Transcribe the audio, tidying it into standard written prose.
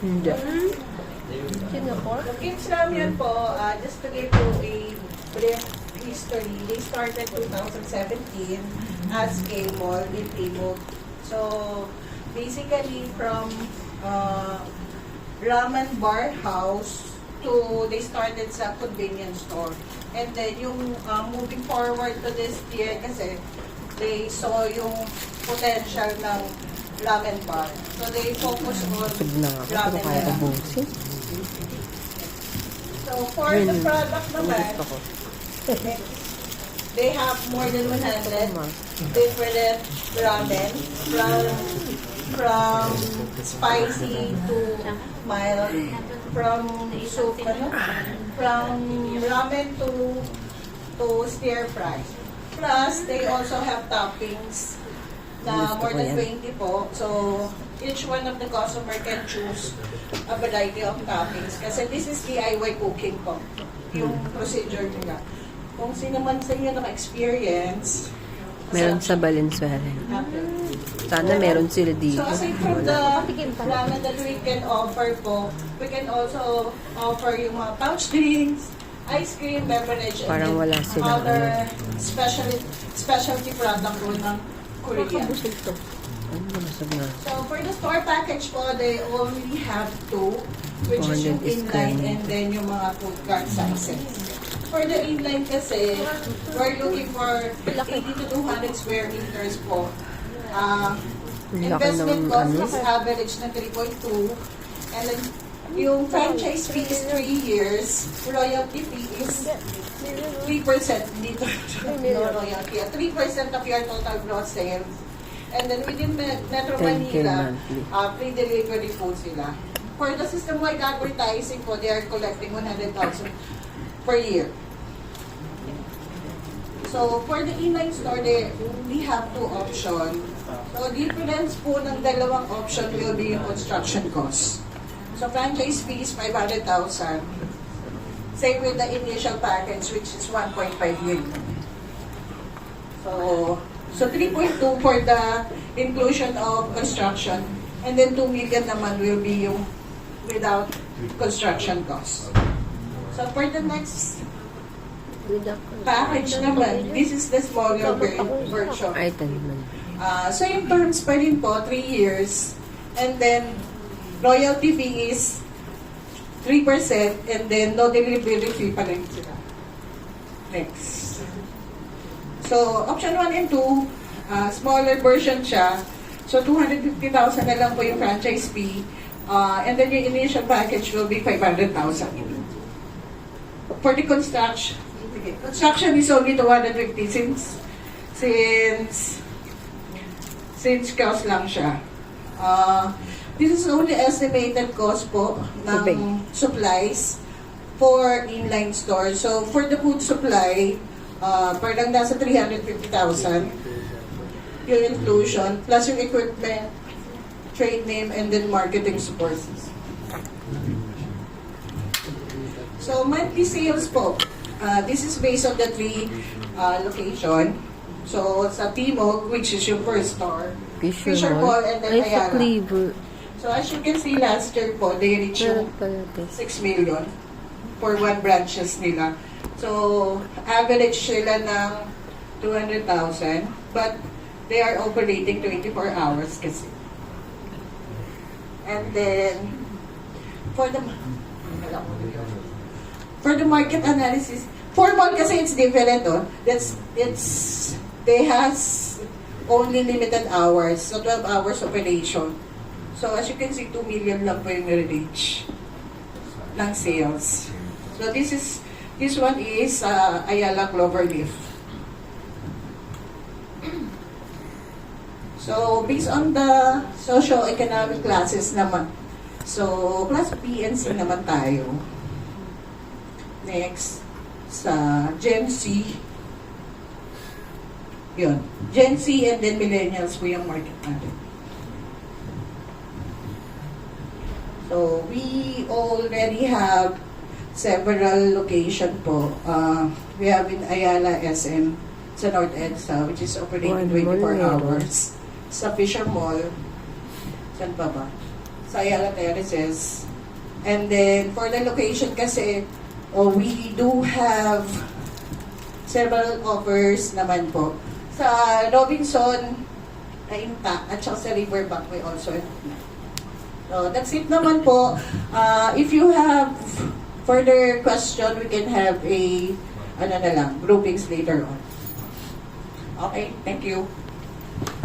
Hindi. Singapore? The Kids Ramyun po, just to give you a brief history, they started 2017 as a mall in Timog. So, basically from ramen bar house to they started sa convenience store. And then yung moving forward to this year kasi they saw yung potential ng ramen bar. So they focus on ramen bar. So for the product naman, they have more than 100 different ramen from spicy to mild, from soup, from ramen to stir fry. Plus, they also have toppings na more than 20 po. So, each one of the customer can choose a variety of toppings. Kasi this is DIY cooking po, yung procedure nila. Kung sino man sa inyo naka-experience, Meron sa Valenzuela. Sana meron sila dito. So aside from the ramen that we can offer po, we can also offer yung mga pouch drinks, ice cream, beverage, Parang wala and silang other specialty product po ng Korea. So for the store package po, they only have two, which is yung inline and then yung mga food cart sizes. For the inline kasi, we're looking for 80 to 200 square meters po. Investment cost is average na 3.2. And then, yung franchise fee is 3 years. Royalty fee is 3% dito. No royalty. 3% of your total gross sales. And then within Metro Manila, free delivery po sila. For the system-wide advertising po, they are collecting 100,000 per year. So, for the inline store, we have two options. So, difference po ng dalawang option will be yung construction cost. So, franchise fee is 500,000. Same with the initial package, which is 1.5 million. So 3.2 for the inclusion of construction. And then 2 million naman will be yung without construction cost. So, for the next package naman, this is the smaller version. Same terms pa rin po, 3 years. And then, royalty fee is 3% and then no delivery fee pa rin sila. Next. So, option 1 and 2, smaller version siya. So, 250,000 na lang po yung franchise fee. And then yung initial package will be 500,000. For the construction is only 250 since cost lang siya. This is only estimated cost po ng supplies for inline store. So for the food supply, parang nasa 350,000 yung inclusion plus yung equipment, trade name, and then marketing support. So monthly sales po. This is based on the 3 location. So, sa Timog, which is your first store, Fisher Mall, and then Ayala. So, as you can see, last year po, they reached yung 6 million for 1 branches nila. So, average sila ng 200,000, but they are operating 24 hours kasi. And then, for the market analysis, for mall kasi it's different, oh. They has only limited hours, so 12 hours operation. So as you can see, 2 million lang po yung reach ng sales. So this one is Ayala Cloverleaf. So based on the socio-economic classes naman. So class B and C naman tayo. Next, sa Gen Z. Yun. Gen Z and then millennials po yung market natin. So, we already have several location po. We have in Ayala SM sa North EDSA, which is operating 24 hours. Sa Fisher Mall, saan pa ba? sa Ayala Terraces. And then, for the location kasi, we do have several offers naman po. Sa Robinson, Ainta, at saka sa Riverbank, we also have. So, that's it naman po. If you have further question, we can have a, groupings later on. Okay, thank you.